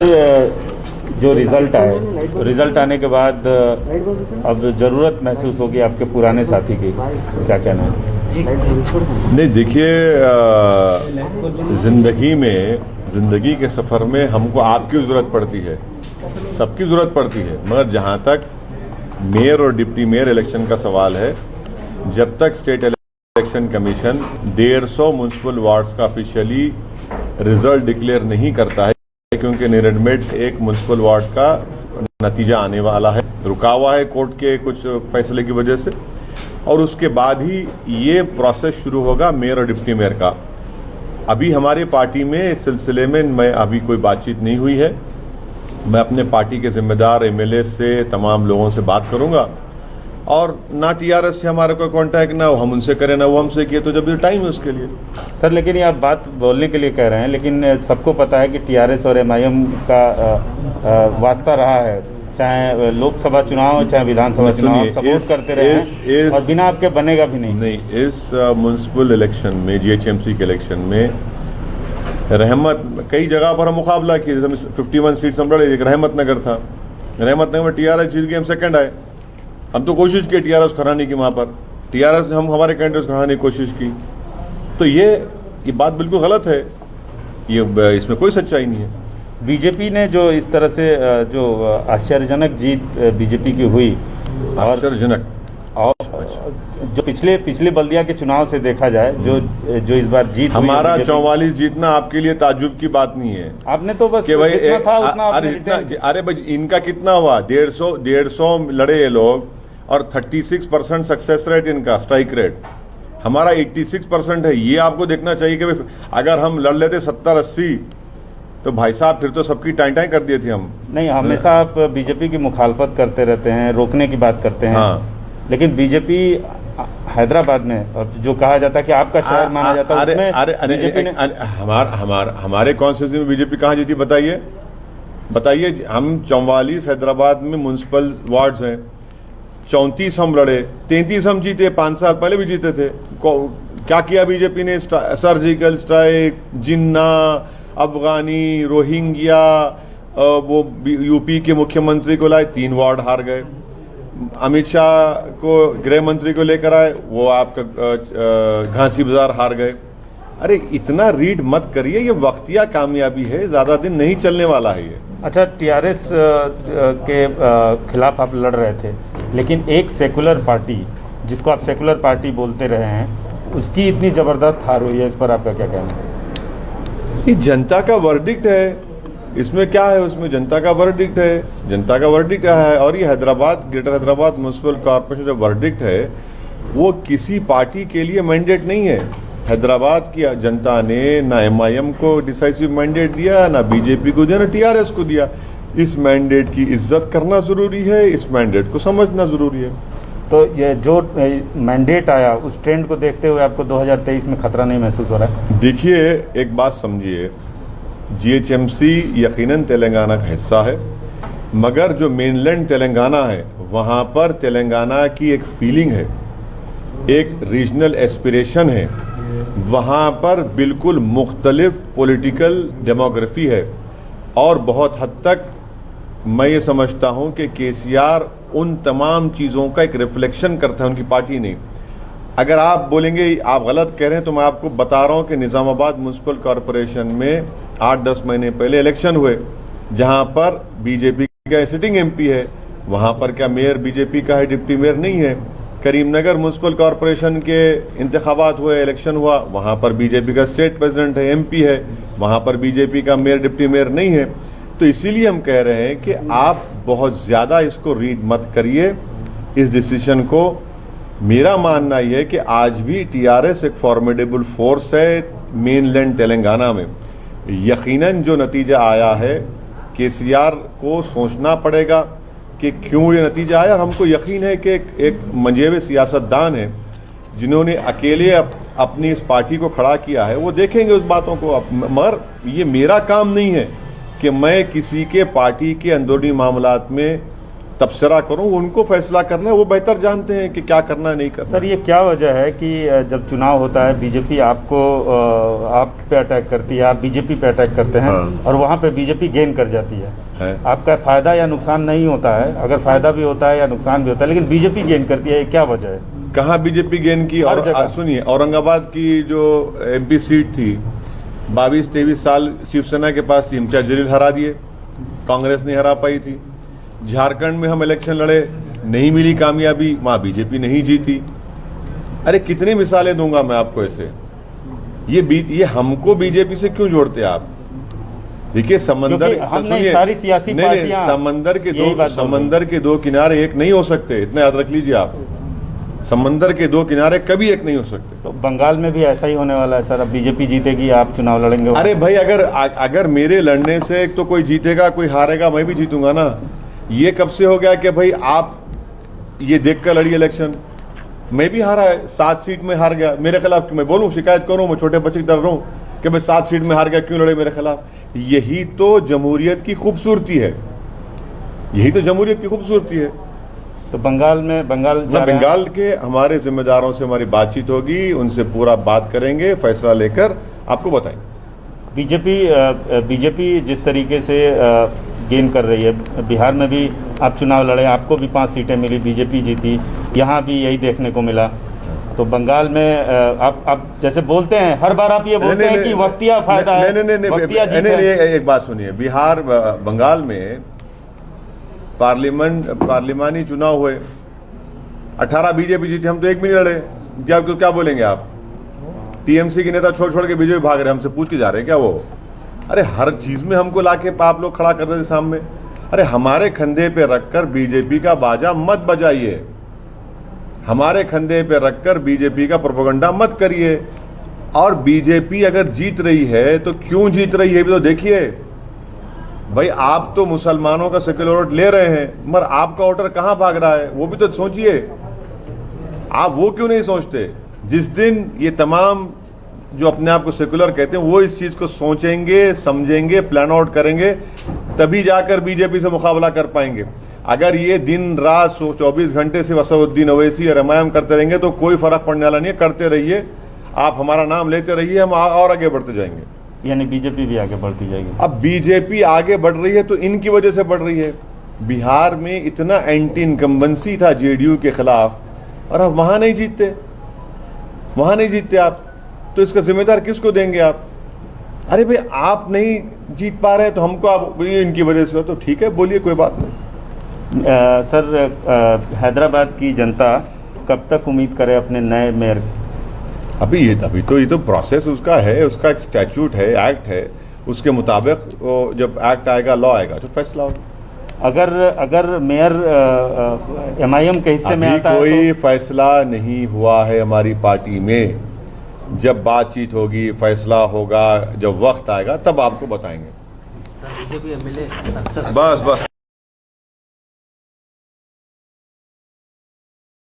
जो रिजल्ट आने के बाद अब ज़रूरत महसूस होगी आपके पुराने साथी की, क्या कहना है? नहीं, देखिए, ज़िंदगी के सफ़र में हमको आपकी ज़रूरत पड़ती है, सबकी ज़रूरत पड़ती है, मगर जहाँ तक मेयर और डिप्टी मेयर इलेक्शन का सवाल है, जब तक state election commission 150 municipal wards का ऑफिशियली रिजल्ट डिक्लेयर नहीं करता है, क्योंकि निरडमेट एक म्यूनसिपल वार्ड का नतीजा आने वाला है, रुका हुआ है कोर्ट के कुछ फैसले की वजह से, और उसके बाद ही ये प्रोसेस शुरू होगा मेयर और डिप्टी मेयर का। अभी हमारे पार्टी में इस सिलसिले में मैं अभी कोई बातचीत नहीं हुई है। मैं अपने पार्टी के जिम्मेदार एमएलए से, तमाम लोगों से बात करूंगा, और ना टीआरएस से हमारा कोई कांटेक्ट, ना हम उनसे करें ना वो हमसे किए, तो जब ये टाइम है उसके लिए। सर, लेकिन ये आप बात बोलने के लिए कह रहे हैं, लेकिन सबको पता है कि टीआरएस और एमआईएम का वास्ता रहा है, चाहे लोकसभा चुनाव चाहे विधानसभा चुनाव, सपोर्ट करते रहे हैं और बिना आपके बनेगा भी नहीं। इस म्यूनसिपल इलेक्शन में, जीएचएमसी के इलेक्शन में रहमत, कई जगह पर हम मुकाबला किए, 51 सीट हम लड़े, एक रहमत नगर था, रहमत नगर में टीआरएस जीत गए, हम सेकंड आए। हम तो कोशिश की टीआरएस खराने की, वहाँ पर टीआरएस ने हम हमारे कैंडिडेट खराने की कोशिश की, तो ये बात बिल्कुल गलत है, ये इसमें कोई सच्चाई नहीं है। बीजेपी ने जो इस तरह से जो आश्चर्यजनक जीत बीजेपी की हुई, आश्चर्यजनक, और जो पिछले बल्दिया के चुनाव से देखा जाए, जो इस बार जीत, हमारा 44 जीतना आपके लिए ताज्जुब की बात नहीं है। आपने तो बस जितना था उतना अरे भाई, इनका कितना हुआ? 150 लड़े ये लोग, और 36% सक्सेस रेट इनका, स्ट्राइक रेट। हमारा 86% है। ये आपको देखना चाहिए कि अगर हम लड़ लेते 70-80, तो भाई साहब फिर तो सबकी टाई कर दिए थे हम। नहीं, हमेशा आप बीजेपी की मुखालफत करते रहते हैं, रोकने की बात करते हैं। हाँ। लेकिन बीजेपी हैदराबाद में, और जो कहा जाता है कि आपका शहर माना जाता है, हमारे कॉन्स्टिट्यूंसी में बीजेपी कहाँ जीती? बताइए। हम 44 हैदराबाद में म्यूनसिपल वार्ड्स हैं, 34 हम लड़े, 33 हम जीते, 5 साल पहले भी जीते थे। क्या किया बीजेपी ने? सर्जिकल स्ट्राइक, जिन्ना, अफगानी, रोहिंग्या, वो यूपी के मुख्यमंत्री को लाए, 3 वार्ड हार गए। अमित शाह को, गृह मंत्री को लेकर आए, वो आपका घासी बाजार हार गए। अरे इतना रीड मत करिए, ये वक्तिया कामयाबी है, ज़्यादा दिन नहीं चलने वाला है ये। अच्छा, टीआरएस के खिलाफ आप लड़ रहे थे, लेकिन एक सेकुलर पार्टी, जिसको आप सेकुलर पार्टी बोलते रहे हैं, उसकी इतनी ज़बरदस्त हार हुई है, इस पर आपका क्या कहना है? ये जनता का वर्डिक्ट है, इसमें क्या है? उसमें जनता का वर्डिक्ट है, जनता का वर्डिक्ट है। और ये Hyderabad, greater Hyderabad municipal corporation जो वर्डिक्ट है, वो किसी पार्टी के लिए मैंडेट नहीं है। हैदराबाद की जनता ने ना एमआईएम को डिसाइसिव मैंडेट दिया, ना बीजेपी को दिया, ना टीआरएस को दिया। इस मैंडेट की इज्जत करना जरूरी है, इस मैंडेट को समझना जरूरी है। तो ये जो मैंडेट आया, उस ट्रेंड को देखते हुए आपको 2023 में खतरा नहीं महसूस हो रहा है? देखिए, एक बात समझिए, जीएचएमसी यकीनन तेलंगाना का हिस्सा है, मगर जो मेनलैंड तेलंगाना है, वहाँ पर तेलंगाना की एक फीलिंग है, एक रीजनल एस्पिरेशन है, वहाँ पर बिल्कुल मुख्तलिफ पॉलिटिकल डेमोग्राफी है, और बहुत हद तक मैं ये समझता हूँ कि केसीआर उन तमाम चीज़ों का एक रिफ्लेक्शन करता है, उनकी पार्टी नहीं। अगर आप बोलेंगे आप गलत कह रहे हैं, तो मैं आपको बता रहा हूं कि निज़ामाबाद म्यूनसिपल कॉरपोरेशन में 8-10 महीने पहले इलेक्शन हुए, जहां पर बीजेपी का सिटिंग एमपी है, वहां पर क्या मेयर बीजेपी का है, डिप्टी मेयर नहीं है। करीमनगर म्यूनसिपल कॉरपोरेशन के इंतखाबात हुए, इलेक्शन हुआ, वहां पर बीजेपी का स्टेट प्रेसिडेंट है, एमपी है, वहां पर बीजेपी का मेयर डिप्टी मेयर नहीं है। तो इसीलिए हम कह रहे हैं कि आप बहुत ज़्यादा इसको रीड मत करिए, इस डिसीजन को। मेरा मानना यह है कि आज भी टीआरएस एक फॉर्मिडेबल फोर्स है मेनलैंड तेलंगाना में। यकीनन जो नतीजा आया है, केसीआर को सोचना पड़ेगा कि क्यों ये नतीजा आया, और हमको यकीन है कि एक मंजेवे सियासतदान है, जिन्होंने अकेले अपनी इस पार्टी को खड़ा किया है, वो देखेंगे उस बातों को। मगर ये मेरा काम नहीं है कि मैं किसी के पार्टी के अंदरूनी मामलात में तबसरा करूं, उनको फैसला करना है, वो बेहतर जानते हैं कि क्या करना है नहीं करना। सर, ये क्या वजह है कि जब चुनाव होता है बीजेपी आपको आप पे अटैक करती है, आप बीजेपी पे अटैक करते हैं, हाँ। और वहाँ पे बीजेपी गेन कर जाती है। आपका फायदा या नुकसान नहीं होता है, अगर फायदा भी होता है या नुकसान भी होता है, लेकिन बीजेपी गेन करती है, ये क्या वजह है? कहाँ बीजेपी गेन की? हर और जगह। सुनिए, औरंगाबाद की जो एमपी सीट थी 22-23 साल शिवसेना के पास थी, इम्तियाज जलील हरा दिए, कांग्रेस नहीं हरा पाई थी। झारखंड में हम इलेक्शन लड़े, नहीं मिली कामयाबी, वहाँ बीजेपी नहीं जीती। अरे कितनी मिसालें दूंगा मैं आपको ऐसे। ये हमको बीजेपी से क्यों जोड़ते आप? देखिए समंदर, क्योंकि हम नहीं, सुनिए, सारी सियासी नहीं, पार्टियां समंदर के दो किनारे एक नहीं हो सकते, इतना याद रख लीजिए आप। समंदर के दो किनारे कभी एक नहीं हो सकते। तो बंगाल में भी ऐसा ही होने वाला है सर, अब बीजेपी जीतेगी, आप चुनाव लड़ेंगे। अरे भाई, अगर मेरे लड़ने से तो कोई जीतेगा कोई हारेगा, मैं भी जीतूंगा ना। ये कब से हो गया कि भाई आप ये देख कर लड़ी इलेक्शन? मैं भी हारा है, 7 सीट में हार गया, मेरे खिलाफ क्यों मैं बोलूं, शिकायत करूं, मैं छोटे बच्चे की तरह रहूं कि मैं 7 सीट में हार गया, क्यों लड़े मेरे खिलाफ? यही तो जमहूरियत की खूबसूरती है, यही तो जमहूरियत की खूबसूरती है। तो बंगाल में बंगाल के हमारे जिम्मेदारों से हमारी बातचीत होगी, उनसे पूरा बात करेंगे, फैसला लेकर आपको बताएंगे। बीजेपी जिस तरीके से गेन कर रही है, बिहार में भी आप चुनाव लड़े, आपको भी 5 सीटें मिली, बीजेपी जीती, यहाँ भी यही देखने को मिला। तो बंगाल में आप जैसे बोलते हैं, हर बार आप ये बोलते हैं कि वक्तिया फायदा है, वक्तिया जीत है। एक बात सुनिए, बिहार बंगाल में पार्लिमानी चुनाव हुए, 18 बीजेपी जीती, हम तो एक भी नहीं लड़े। क्या बोलेंगे आप? टीएमसी के नेता छोड़ के बीजेपी भाग रहे, हमसे पूछ के जा रहे हैं क्या वो? अरे हर चीज में हमको लाके आप लोग खड़ा कर देते सामने। अरे हमारे कंधे पे रखकर बीजेपी का बाजा मत बजाइए, हमारे कंधे पे रखकर बीजेपी का प्रोपेगेंडा मत करिए। और बीजेपी अगर जीत रही है तो क्यों जीत रही है भी तो देखिए। भाई आप तो मुसलमानों का सेक्युलर वोट ले रहे हैं, मगर आपका वोटर कहां भाग रहा है वो भी तो सोचिए। आप वो क्यों नहीं सोचते? जिस दिन ये तमाम जो अपने आप को सेक्युलर कहते हैं वो इस चीज को सोचेंगे, समझेंगे, प्लान आउट करेंगे, तभी जाकर बीजेपी से मुकाबला कर पाएंगे। अगर ये दिन रात 24 घंटे से असदुद्दीन ओवैसी और एमआईएम करते रहेंगे तो कोई फर्क पड़ने वाला नहीं है। करते रहिए, आप हमारा नाम लेते रहिए, हम और आगे बढ़ते जाएंगे। यानी बीजेपी भी आगे बढ़ती जाएगी। अब बीजेपी आगे बढ़ रही है तो इनकी वजह से बढ़ रही है। बिहार में इतना एंटी इनकम्बेंसी था जेडीयू के खिलाफ, और अब वहां नहीं जीतते आप, तो इसका जिम्मेदार किसको देंगे आप? अरे भाई आप नहीं जीत पा रहे तो हमको आप इनकी वजह से हो, तो ठीक है, बोलिए, कोई बात नहीं। सर, हैदराबाद की जनता कब तक उम्मीद करे अपने नए मेयर? अभी ये तो प्रोसेस उसका है, उसका एक स्टैट्यूट है, एक्ट है, उसके मुताबिक जब एक्ट आएगा, लॉ आएगा तो फैसला होगा। अगर मेयर एमआईएम के हिस्से में आता है, कोई फैसला नहीं हुआ है हमारी पार्टी में। जब बातचीत होगी, फैसला होगा, जब वक्त आएगा तब आपको बताएंगे। बीजेपी एमएलए बस